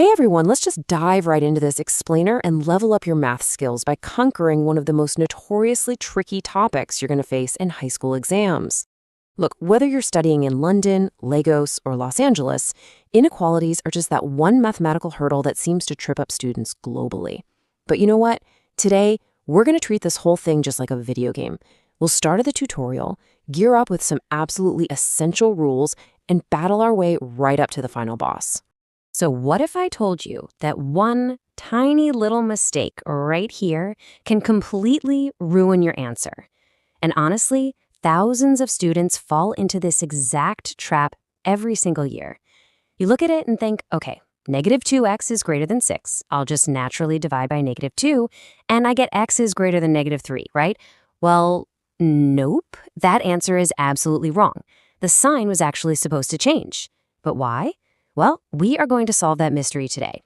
Hey everyone, let's just dive right into this explainer and level up your math skills by conquering one of the most notoriously tricky topics you're going to face in high school exams. Look, whether you're studying in London, Lagos, or Los Angeles, inequalities are just that one mathematical hurdle that seems to trip up students globally. But you know what? Today, we're going to treat this whole thing just like a video game. We'll start at the tutorial, gear up with some absolutely essential rules, and battle our way right up to the final boss. So what if I told you that one tiny little mistake right here can completely ruin your answer? And honestly, thousands of students fall into this exact trap every single year. You look at it and think, okay, negative 2x is greater than 6. I'll just naturally divide by negative 2, and I get x is greater than negative 3, right? Well, nope, that answer is absolutely wrong. The sign was actually supposed to change. But why? Well, we are going to solve that mystery today.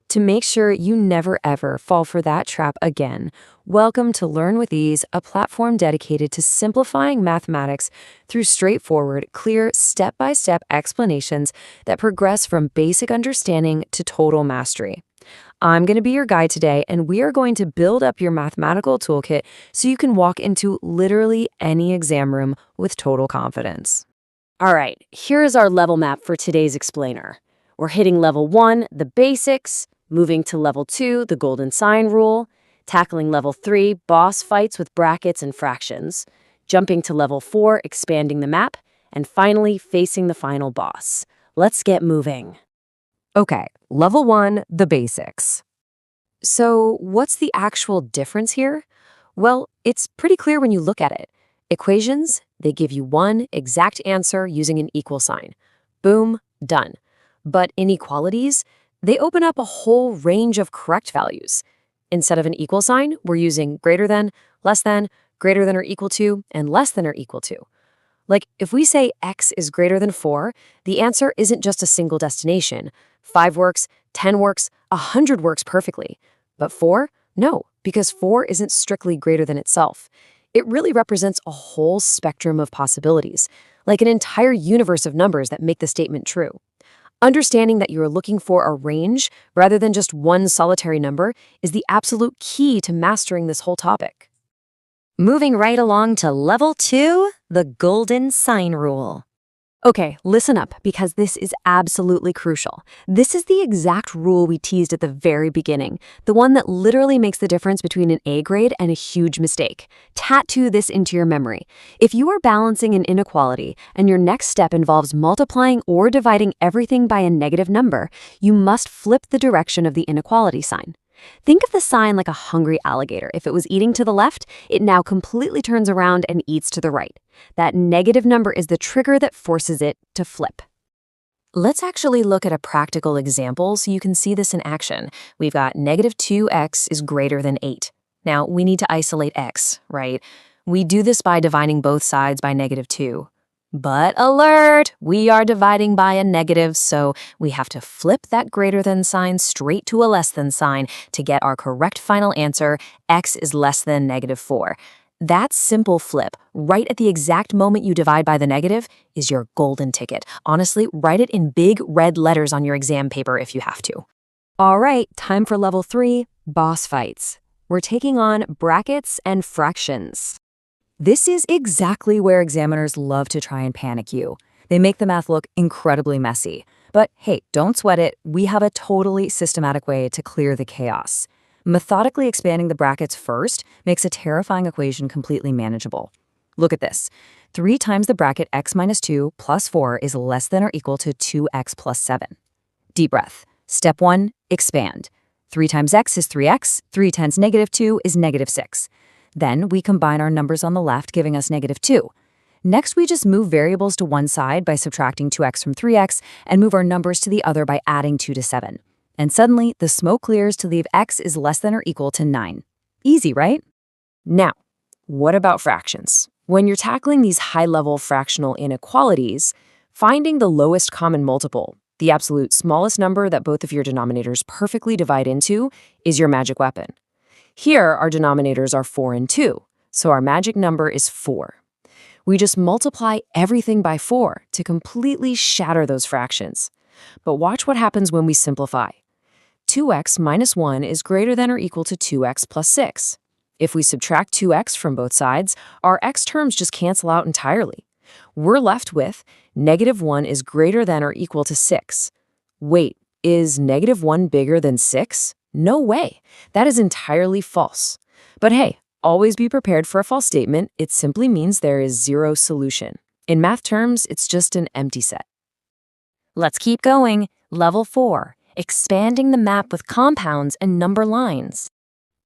To make sure you never ever fall for that trap again, welcome to Learn with Ease, a platform dedicated to simplifying mathematics through straightforward, clear, step-by-step explanations that progress from basic understanding to total mastery. I'm going to be your guide today, and we are going to build up your mathematical toolkit so you can walk into literally any exam room with total confidence. All right, here is our level map for today's explainer. We're hitting level 1, the basics, moving to level 2, the golden sign rule, tackling level 3, boss fights with brackets and fractions, jumping to level 4, expanding the map, and finally facing the final boss. Let's get moving. Okay, level 1, the basics. So what's the actual difference here? Well, it's pretty clear when you look at it. Equations, they give you one exact answer using an equal sign. Boom, done. But inequalities, they open up a whole range of correct values. Instead of an equal sign, we're using greater than, less than, greater than or equal to, and less than or equal to. Like, if we say x is greater than 4, the answer isn't just a single destination. 5 works, 10 works, 100 works perfectly. But 4? No, because 4 isn't strictly greater than itself. It really represents a whole spectrum of possibilities, like an entire universe of numbers that make the statement true. Understanding that you are looking for a range rather than just one solitary number is the absolute key to mastering this whole topic. Moving right along to level 2, the golden sign rule. Okay, listen up, because this is absolutely crucial. This is the exact rule we teased at the very beginning, the one that literally makes the difference between an A grade and a huge mistake. Tattoo this into your memory. If you are balancing an inequality and your next step involves multiplying or dividing everything by a negative number, you must flip the direction of the inequality sign. Think of the sign like a hungry alligator. If it was eating to the left, it now completely turns around and eats to the right. That negative number is the trigger that forces it to flip. Let's actually look at a practical example so you can see this in action. We've got negative 2x is greater than 8. Now, we need to isolate x, right? We do this by dividing both sides by negative 2. But alert! We are dividing by a negative, so we have to flip that greater than sign straight to a less than sign to get our correct final answer, x is less than negative 4. That simple flip, right at the exact moment you divide by the negative, is your golden ticket. Honestly, write it in big red letters on your exam paper if you have to. All right, time for level 3, boss fights. We're taking on brackets and fractions. This is exactly where examiners love to try and panic you. They make the math look incredibly messy. But hey, don't sweat it. We have a totally systematic way to clear the chaos. Methodically expanding the brackets first makes a terrifying equation completely manageable. Look at this. 3 times the bracket x minus 2 plus 4 is less than or equal to 2x plus 7. Deep breath. Step 1, expand. 3 times x is 3x. 3 times negative 2 is negative 6. Then we combine our numbers on the left, giving us negative 2. Next, we just move variables to one side by subtracting 2x from 3x and move our numbers to the other by adding 2 to 7. And suddenly, the smoke clears to leave x is less than or equal to 9. Easy, right? Now, what about fractions? When you're tackling these high-level fractional inequalities, finding the lowest common multiple, the absolute smallest number that both of your denominators perfectly divide into, is your magic weapon. Here, our denominators are 4 and 2, so our magic number is 4. We just multiply everything by 4 to completely shatter those fractions. But watch what happens when we simplify. 2x minus 1 is greater than or equal to 2x plus 6. If we subtract 2x from both sides, our x terms just cancel out entirely. We're left with negative 1 is greater than or equal to 6. Wait, is negative 1 bigger than 6? No way. That is entirely false. But hey, always be prepared for a false statement. It simply means there is zero solution. In math terms, it's just an empty set. Let's keep going. Level 4, expanding the map with compounds and number lines.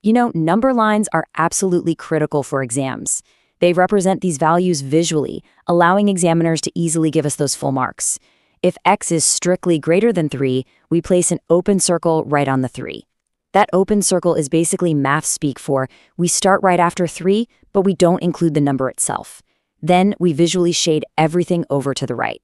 You know, number lines are absolutely critical for exams. They represent these values visually, allowing examiners to easily give us those full marks. If x is strictly greater than 3, we place an open circle right on the 3. That open circle is basically math speak for we start right after 3, but we don't include the number itself. Then we visually shade everything over to the right.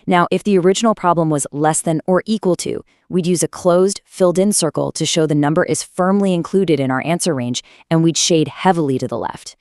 Now, if the original problem was less than or equal to, we'd use a closed, filled-in circle to show the number is firmly included in our answer range, and we'd shade heavily to the left.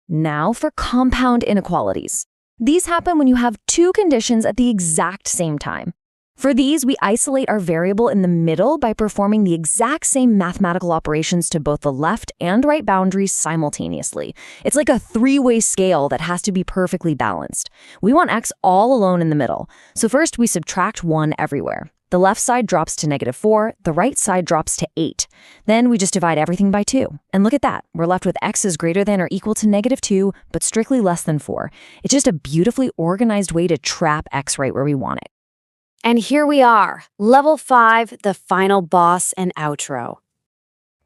Now for compound inequalities. These happen when you have two conditions at the exact same time. For these, we isolate our variable in the middle by performing the exact same mathematical operations to both the left and right boundaries simultaneously. It's like a three-way scale that has to be perfectly balanced. We want x all alone in the middle. So first, we subtract 1 everywhere. The left side drops to -4, the right side drops to 8. Then we just divide everything by 2. And look at that, we're left with x is greater than or equal to -2, but strictly less than 4. It's just a beautifully organized way to trap x right where we want it. And here we are, level 5, the final boss and outro.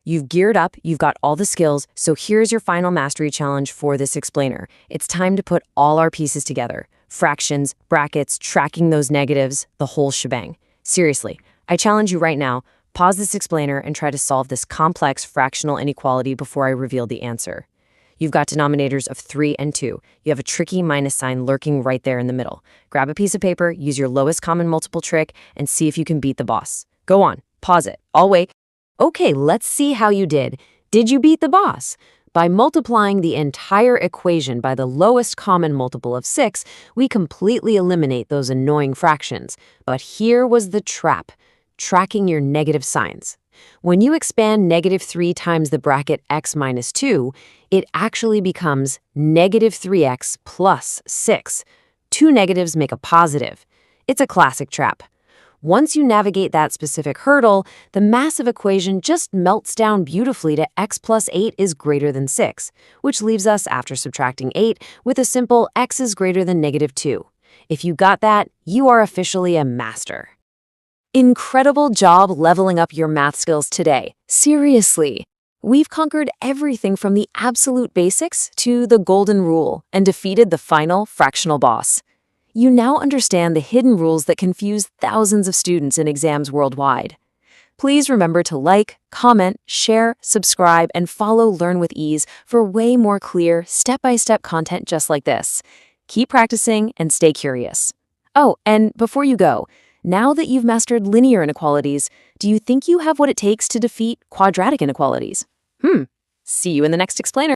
You've geared up, you've got all the skills, so here's your final mastery challenge for this explainer. It's time to put all our pieces together. Fractions, brackets, tracking those negatives, the whole shebang. Seriously, I challenge you right now, pause this explainer and try to solve this complex fractional inequality before I reveal the answer. You've got denominators of 3 and 2. You have a tricky minus sign lurking right there in the middle. Grab a piece of paper, use your lowest common multiple trick, and see if you can beat the boss. Go on, pause it. I'll wait. Okay, let's see how you did. Did you beat the boss? By multiplying the entire equation by the lowest common multiple of 6, we completely eliminate those annoying fractions. But here was the trap, tracking your negative signs. When you expand -3 times the bracket x minus 2, it actually becomes -3x plus 6. Two negatives make a positive. It's a classic trap. Once you navigate that specific hurdle, the massive equation just melts down beautifully to x plus 8 is greater than 6, which leaves us, after subtracting 8, with a simple x is greater than -2. If you got that, you are officially a master. Incredible job leveling up your math skills today. Seriously. We've conquered everything from the absolute basics to the golden rule and defeated the final fractional boss. You now understand the hidden rules that confuse thousands of students in exams worldwide. Please remember to like, comment, share, subscribe, and follow Learn with Ease for way more clear, step-by-step content just like this. Keep practicing and stay curious. Oh, and before you go, now that you've mastered linear inequalities, do you think you have what it takes to defeat quadratic inequalities? See you in the next explainer.